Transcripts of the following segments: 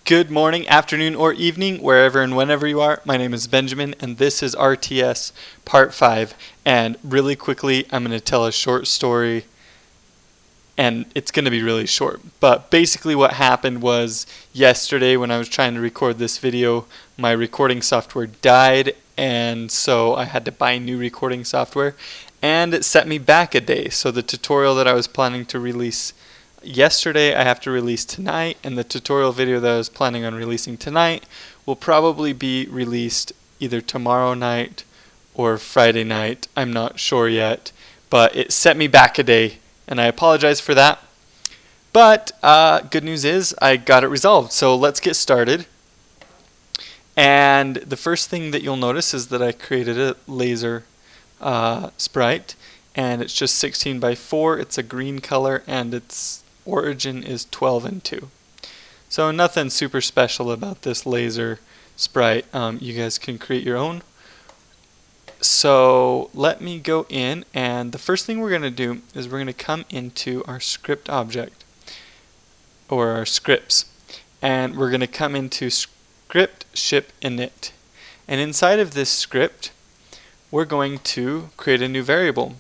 Good morning, afternoon, or evening, wherever and whenever you are. My name is Benjamin, and this is RTS Part 5. And really quickly, I'm going to tell a short story, and it's going to be really short. But basically what happened was yesterday when I was trying to record this video, my recording software died, and so I had to buy new recording software, and it set me back a day. So the tutorial that I was planning to release yesterday I have to release tonight, and the tutorial video that I was planning on releasing tonight will probably be released either tomorrow night or Friday night. I'm not sure yet, but it set me back a day, and I apologize for that. But good news is I got it resolved, so let's get started. And the first thing that you'll notice is that I created a laser sprite, and it's just 16 by 4. It's a green color, and its origin is 12 and 2. So nothing super special about this laser sprite. You guys can create your own. So let me go in, and the first thing we're going to do is we're going to come into our script object, or our scripts, and we're going to come into script ship init. And inside of this script, we're going to create a new variable,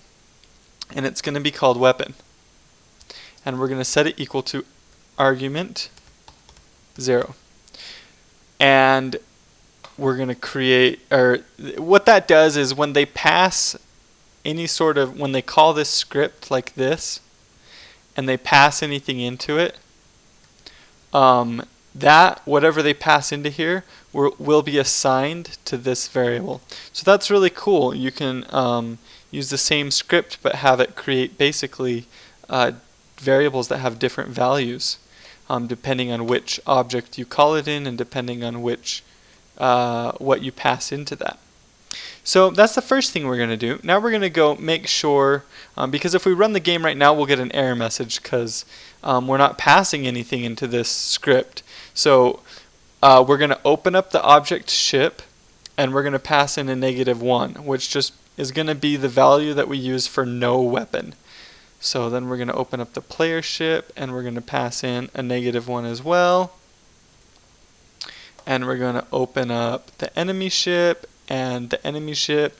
and it's going to be called weapon. And we're going to set it equal to argument 0. And we're going to create, or what that does is when they pass any sort of, when they call this script like this, and they pass anything into it, that, whatever they pass into here, will be assigned to this variable. So that's really cool. You can use the same script but have it create basically variables that have different values depending on which object you call it in and depending on which what you pass into that. So that's the first thing we're going to do. Now we're going to go make sure, because if we run the game right now we'll get an error message because we're not passing anything into this script. So we're going to open up the object ship, and we're going to pass in a -1, which just is going to be the value that we use for no weapon. So then we're going to open up the player ship, and we're going to pass in a -1 as well. And we're going to open up the enemy ship, and the enemy ship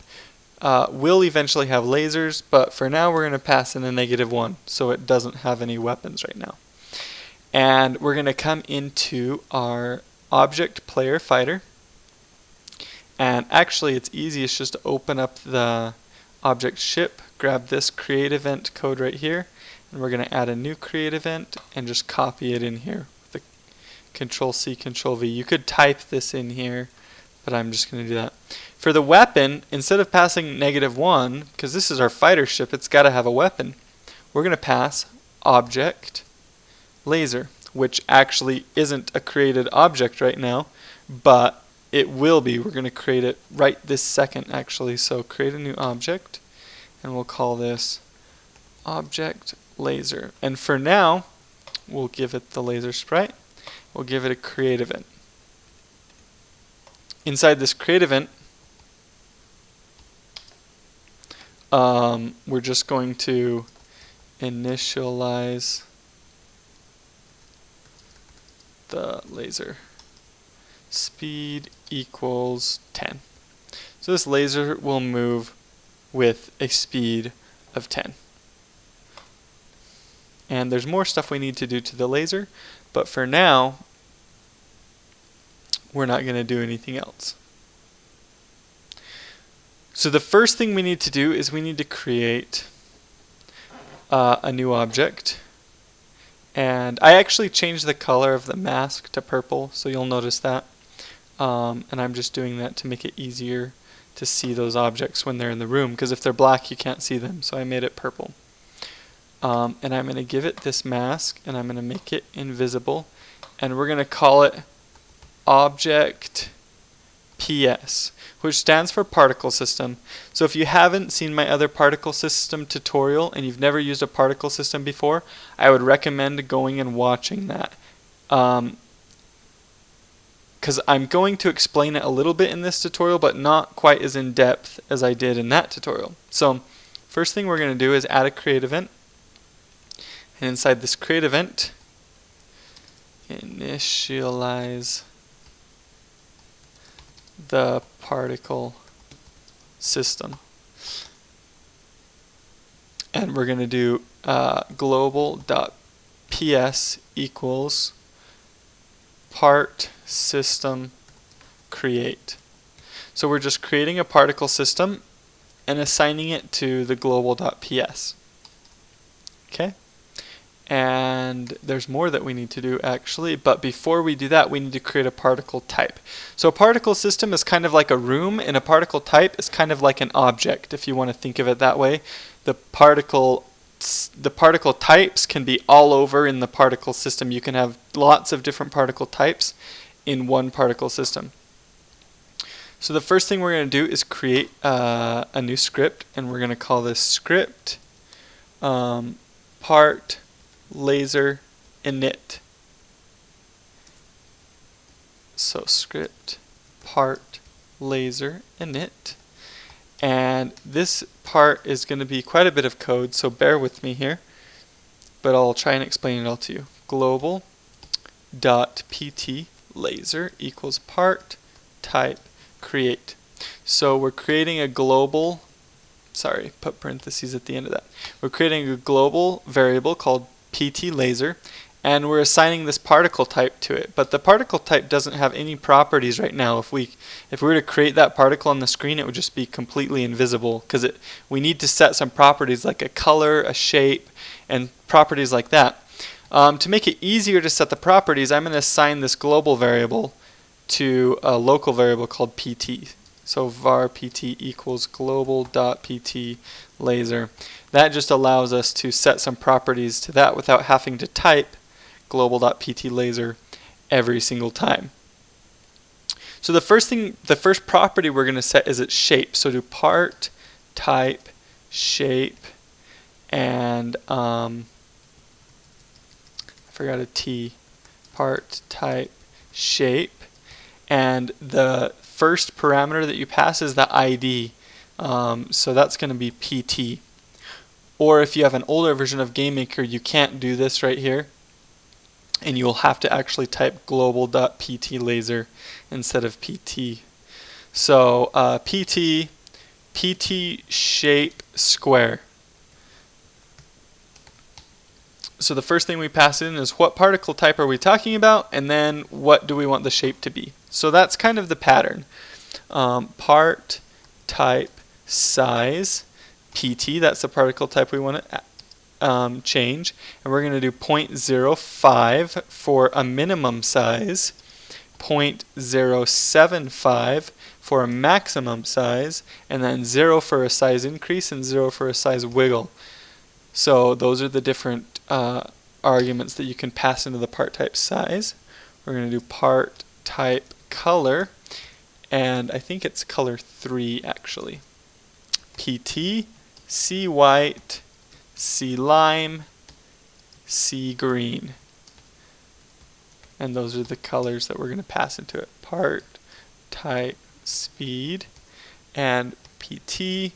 will eventually have lasers, but for now we're going to pass in a -1, so it doesn't have any weapons right now. And we're going to come into our object player fighter, and actually it's easiest just to open up the object ship, grab this create event code right here, and we're going to add a new create event and just copy it in here with the Control-C, Control-V. You could type this in here, but I'm just going to do that. For the weapon, instead of passing -1, because this is our fighter ship, it's got to have a weapon, we're going to pass object laser, which actually isn't a created object right now, but it will be. We're going to create it right this second actually. So create a new object, and we'll call this object laser. And for now, we'll give it the laser sprite. We'll give it a create event. Inside this create event, we're just going to initialize the laser. Speed equals 10. So this laser will move with a speed of 10. And there's more stuff we need to do to the laser, but for now we're not going to do anything else. So the first thing we need to do is we need to create a new object. And I actually changed the color of the mask to purple, so you'll notice that. And I'm just doing that to make it easier to see those objects when they're in the room, because if they're black you can't see them, so I made it purple. And I'm going to give it this mask, and I'm going to make it invisible, and we're going to call it object PS, which stands for particle system. So if you haven't seen my other particle system tutorial and you've never used a particle system before, I would recommend going and watching that. Because I'm going to explain it a little bit in this tutorial, but not quite as in depth as I did in that tutorial. So first thing we're going to do is add a create event. And inside this create event, initialize the particle system. And we're going to do global.ps equals part system create. So we're just creating a particle system and assigning it to the global.ps. Okay? And there's more that we need to do actually, but before we do that we need to create a particle type. So a particle system is kind of like a room, and a particle type is kind of like an object, if you want to think of it that way. The particle types can be all over in the particle system. You can have lots of different particle types in one particle system. So the first thing we're going to do is create a new script, and we're going to call this script part laser init. So script part laser init, and this part is going to be quite a bit of code, so bear with me here, but I'll try and explain it all to you. Global.pt laser equals part type create. So we're creating a global, sorry, put parentheses at the end of that. We're creating a global variable called pt laser, and we're assigning this particle type to it. But the particle type doesn't have any properties right now. If we were to create that particle on the screen, it would just be completely invisible, because we need to set some properties like a color, a shape, and properties like that. To make it easier to set the properties, I'm going to assign this global variable to a local variable called pt. So var pt equals global.pt laser. That just allows us to set some properties to that without having to type global.pt laser every single time. So the first property we're going to set is its shape. So do part type shape, and I forgot a T, part type shape, and the first parameter that you pass is the ID, so that's going to be PT. Or if you have an older version of GameMaker, you can't do this right here, and you'll have to actually type global.pt laser instead of PT. So PT shape square. So the first thing we pass in is what particle type are we talking about, and then what do we want the shape to be. So that's kind of the pattern. Part type size PT, that's the particle type we want to change, and we're going to do 0.05 for a minimum size, 0.075 for a maximum size, and then 0 for a size increase and 0 for a size wiggle. So those are the different arguments that you can pass into the part type size. We're going to do part type color, and I think it's color 3 actually. PT, C white, C lime, C green. And those are the colors that we're going to pass into it. Part type speed, and PT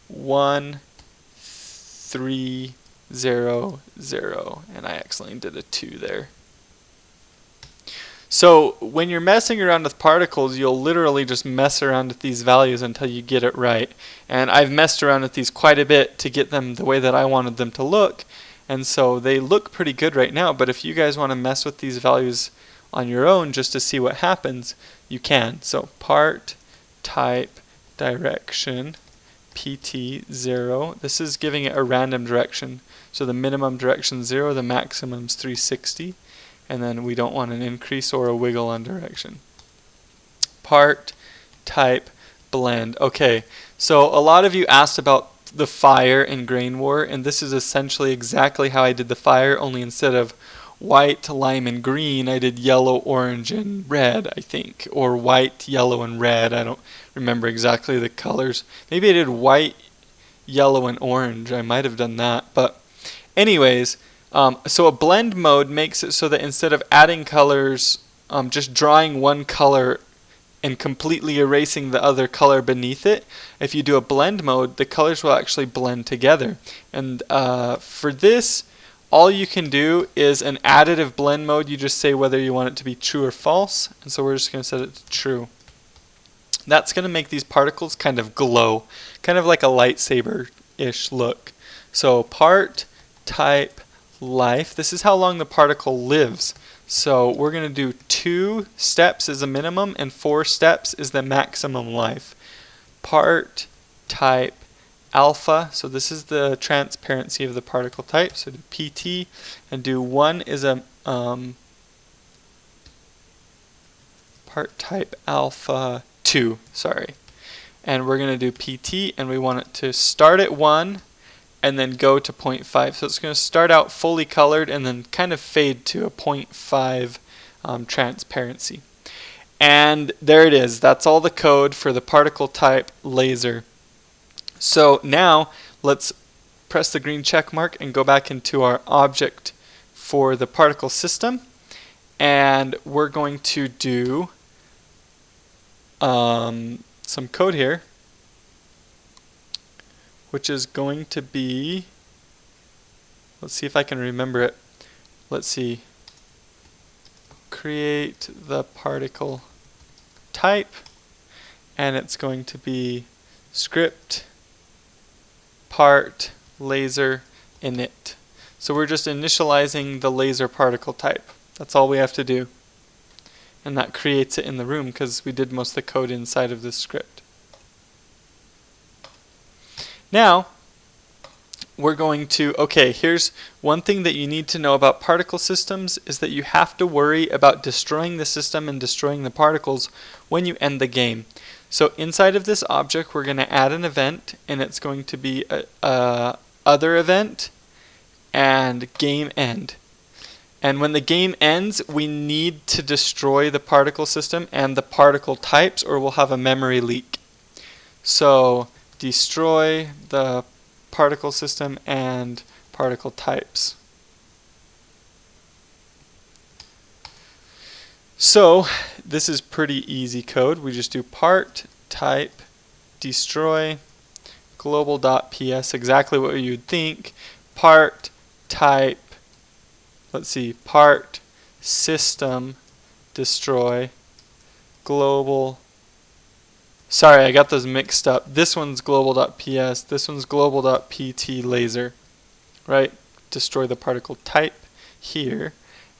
1300, and I accidentally did a 2 there. So when you're messing around with particles, you'll literally just mess around with these values until you get it right. And I've messed around with these quite a bit to get them the way that I wanted them to look, and so they look pretty good right now. But if you guys want to mess with these values on your own just to see what happens, you can. So part type direction PT 0. This is giving it a random direction. So the minimum direction 0, the maximum's 360. And then we don't want an increase or a wiggle on direction. Part type blend. Okay, so a lot of you asked about the fire in Grain War, and this is essentially exactly how I did the fire, only instead of white, lime, and green, I did yellow, orange, and red, I think. Or white, yellow, and red. I don't remember exactly the colors. Maybe I did white, yellow, and orange. I might have done that. But anyways, so a blend mode makes it so that instead of adding colors, just drawing one color and completely erasing the other color beneath it, if you do a blend mode, the colors will actually blend together. And for this, all you can do is an additive blend mode. You just say whether you want it to be true or false, and so we're just going to set it to true. That's going to make these particles kind of glow, kind of like a lightsaber-ish look. So part type life, this is how long the particle lives. So we're going to do 2 steps as a minimum and 4 steps is the maximum life. Part type alpha, so this is the transparency of the particle type, so do PT and do 1 is a part type alpha 2, sorry. And we're going to do PT and we want it to start at 1 and then go to 0.5. So it's going to start out fully colored and then kind of fade to a 0.5 transparency. And there it is. That's all the code for the particle type laser. So now let's press the green check mark and go back into our object for the particle system. And we're going to do some code here, which is going to be, let's see if I can remember it. Let's see, create the particle type, and it's going to be script part laser init. So we're just initializing the laser particle type. That's all we have to do. And that creates it in the room because we did most of the code inside of this script. Now, we're going to, okay, here's one thing that you need to know about particle systems is that you have to worry about destroying the system and destroying the particles when you end the game. So inside of this object, we're going to add an event, and it's going to be a other event and game end. And when the game ends, we need to destroy the particle system and the particle types, or we'll have a memory leak. So destroy the particle system and particle types. So this is pretty easy code. We just do part type destroy global.ps, exactly what you'd think. Part type, let's see, part system destroy global. Sorry, I got those mixed up. This one's global.ps, this one's global.pt laser, right? Destroy the particle type here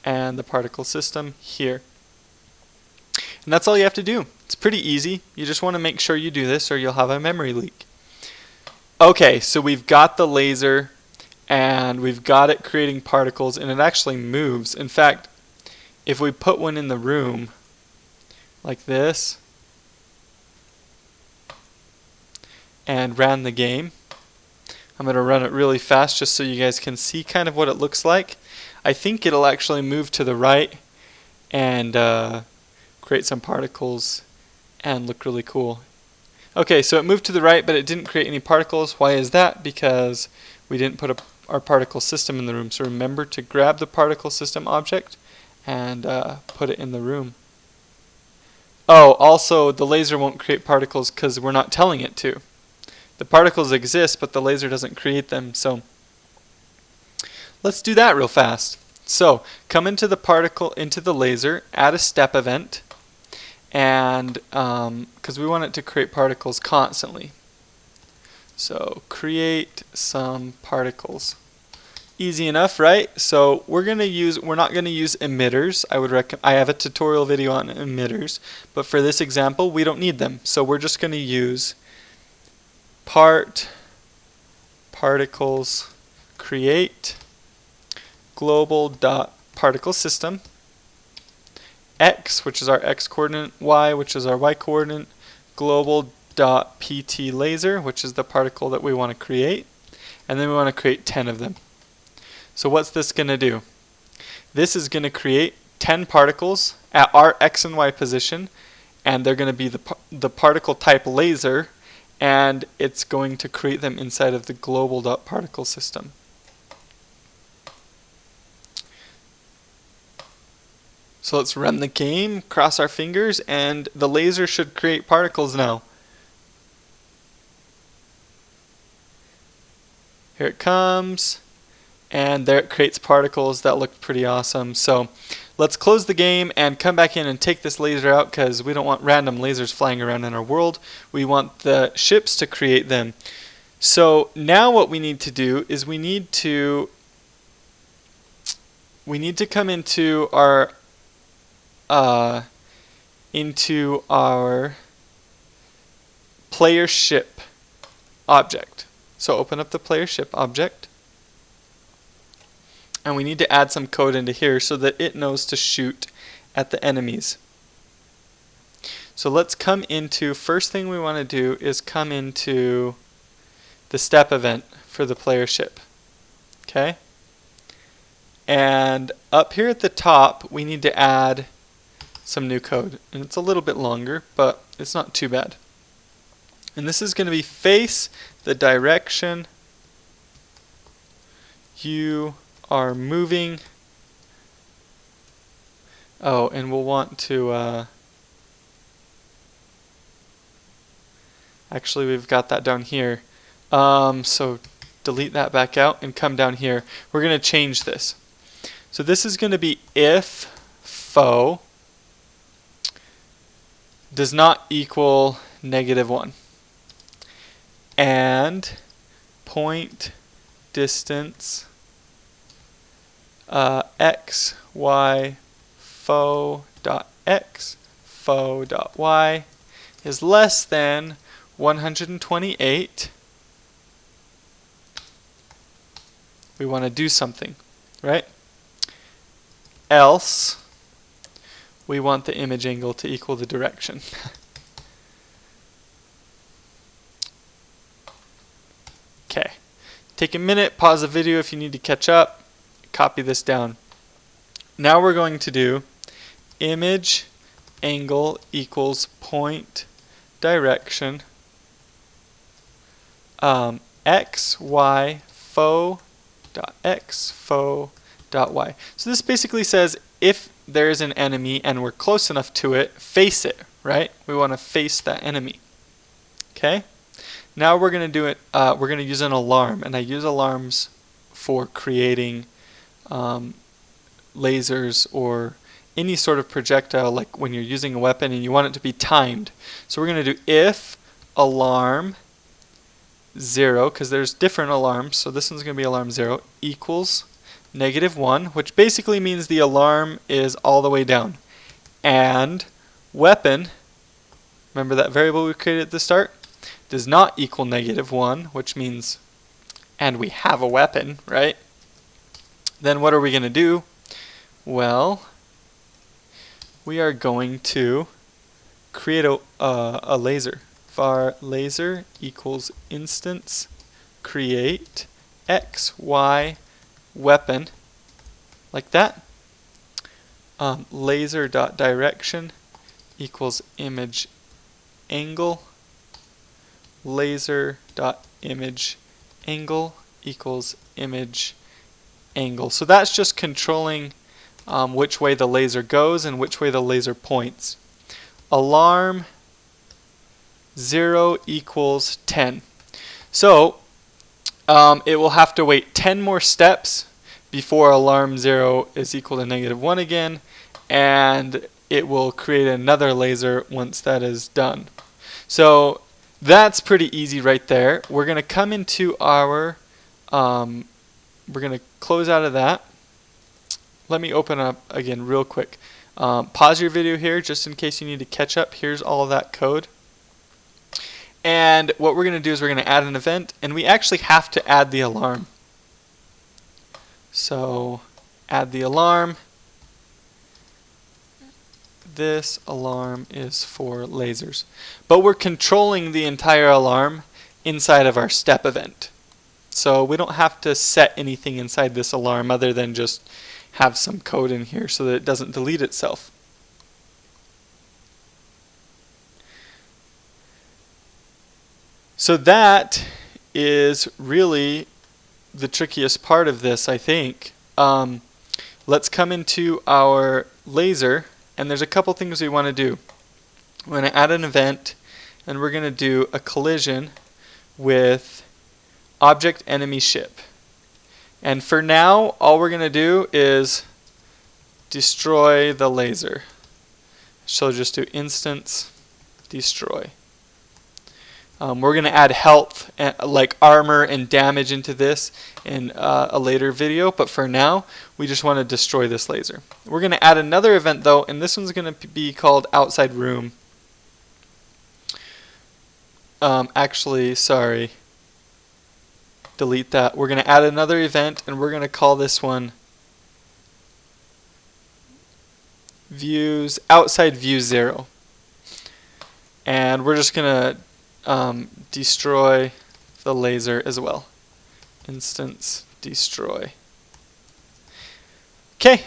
and the particle system here. And that's all you have to do. It's pretty easy. You just want to make sure you do this or you'll have a memory leak. Okay, so we've got the laser and we've got it creating particles and it actually moves. In fact, if we put one in the room like this and ran the game, I'm going to run it really fast just so you guys can see kind of what it looks like. I think it'll actually move to the right and create some particles and look really cool. Okay, so it moved to the right, but it didn't create any particles. Why is that? Because we didn't put our particle system in the room. So remember to grab the particle system object and put it in the room. Oh, also the laser won't create particles because we're not telling it to. The particles exist, but the laser doesn't create them. So let's do that real fast. So come into the laser, add a step event, and because we want it to create particles constantly. So create some particles. Easy enough, right? So we're not gonna use emitters. I have a tutorial video on emitters, but for this example we don't need them. So we're just gonna use particles create global.particle system, x, which is our x coordinate, y, which is our y coordinate, global.pt laser, which is the particle that we want to create, and then we want to create 10 of them. So what's this going to do? This is going to create 10 particles at our x and y position, and they're going to be the particle type laser, and it's going to create them inside of the global.particle system. So let's run the game, cross our fingers, and the laser should create particles now. Here it comes, and there it creates particles that look pretty awesome. So let's close the game and come back in and take this laser out, because we don't want random lasers flying around in our world. We want the ships to create them. So now what we need to do is we need to come into our player ship object. So open up the player ship object, and we need to add some code into here so that it knows to shoot at the enemies. So let's come into, first thing we want to do is come into the step event for the player ship. Okay? And up here at the top we need to add some new code, and it's a little bit longer, but it's not too bad. And this is going to be face the direction you are moving. Oh, and we'll want to actually, we've got that down here, so delete that back out and come down here. We're going to change this. So this is going to be if foe does not equal -1, and point distance x, y, foe dot x, foe dot y is less than 128. We want to do something, right? Else we want the image angle to equal the direction. Okay, take a minute, pause the video if you need to catch up, copy this down. Now we're going to do image angle equals point direction x, y, foe dot x, foe dot y. So this basically says if there's an enemy and we're close enough to it, face it, right? We want to face that enemy. Okay? Now we're going to do it, we're going to use an alarm, and I use alarms for creating lasers or any sort of projectile, like when you're using a weapon and you want it to be timed. So we're going to do if alarm 0, because there's different alarms, so this one's going to be alarm 0, equals -1, which basically means the alarm is all the way down. And weapon, remember that variable we created at the start, does not equal -1, which means, and we have a weapon, right? Then what are we going to do? Well, we are going to create a laser. Var laser equals instance create x, y, weapon, like that. Laser dot direction equals image angle. Laser dot image angle equals image angle. So that's just controlling which way the laser goes and which way the laser points. Alarm 0 equals 10. So it will have to wait 10 more steps before alarm 0 is equal to -1 again, and it will create another laser once that is done. So that's pretty easy right there. We're going to come into our, we're going to close out of that. Let me open up again real quick. Pause your video here just in case you need to catch up. Here's all of that code. And what we're going to do is we're going to add an event, and we actually have to add the alarm. So add the alarm. This alarm is for lasers. But we're controlling the entire alarm inside of our step event. So we don't have to set anything inside this alarm other than just have some code in here so that it doesn't delete itself. So that is really the trickiest part of this, I think. Let's come into our laser, and there's a couple things we want to do. We're going to add an event, and we're going to do a collision with object enemy ship. And for now, all we're going to do is destroy the laser. So just do instance destroy. We're going to add health, like armor and damage into this in a later video, but for now we just want to destroy this laser. We're going to add another event though, and this one's going to be called outside room. Actually, sorry, delete that. We're going to add another event, and we're going to call this one views outside view 0, and we're just going to destroy the laser as well. Instance destroy. Okay,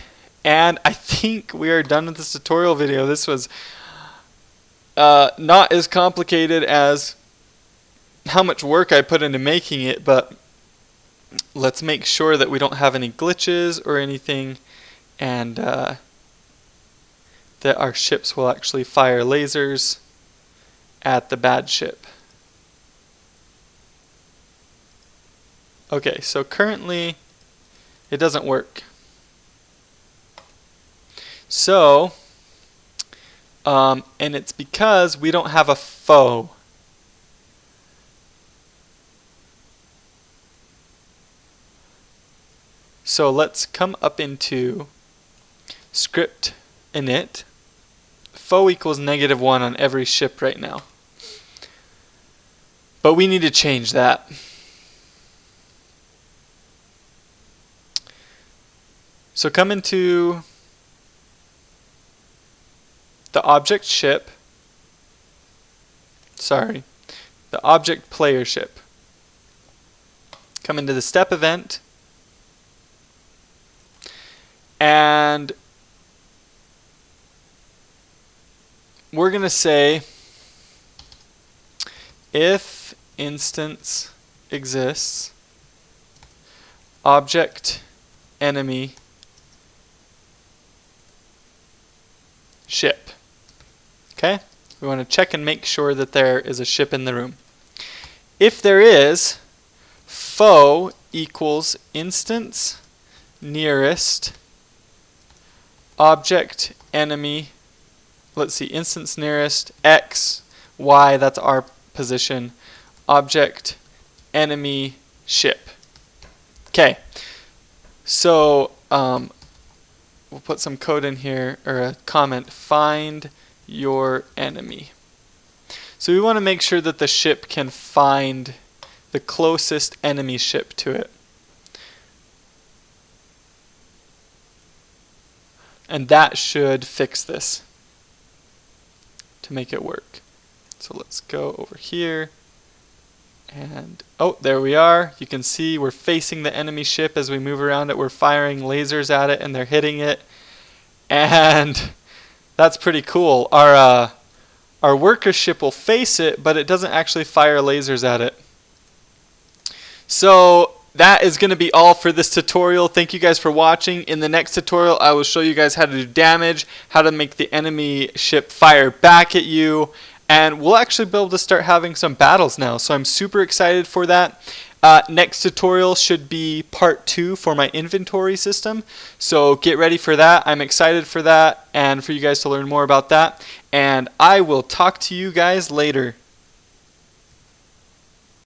and I think we are done with this tutorial video. This was not as complicated as how much work I put into making it, but let's make sure that we don't have any glitches or anything, and that our ships will actually fire lasers at the bad ship. Okay, so currently it doesn't work. So, and it's because we don't have a foe. So let's come up into script init. Foe equals -1 on every ship right now. But we need to change that. So come into the object ship, the object player ship. Come into the step event, and we're going to say if instance exists, object enemy ship. Okay? We want to check and make sure that there is a ship in the room. If there is, foe equals instance nearest object enemy, let's see, instance nearest x, y, that's our position, object enemy ship. Okay, so we'll put some code in here, or a comment, find your enemy. So we want to make sure that the ship can find the closest enemy ship to it. And that should fix this to make it work. So let's go over here, and oh, there we are. You can see we're facing the enemy ship. As we move around it, we're firing lasers at it and they're hitting it, and that's pretty cool. Our worker ship will face it, but it doesn't actually fire lasers at it. So that is going to be all for this tutorial. Thank you guys for watching. In the next tutorial, I will show you guys how to do damage, how to make the enemy ship fire back at you, and we'll actually be able to start having some battles now. So I'm super excited for that. Next tutorial should be part 2 for my inventory system. So get ready for that. I'm excited for that and for you guys to learn more about that. And I will talk to you guys later.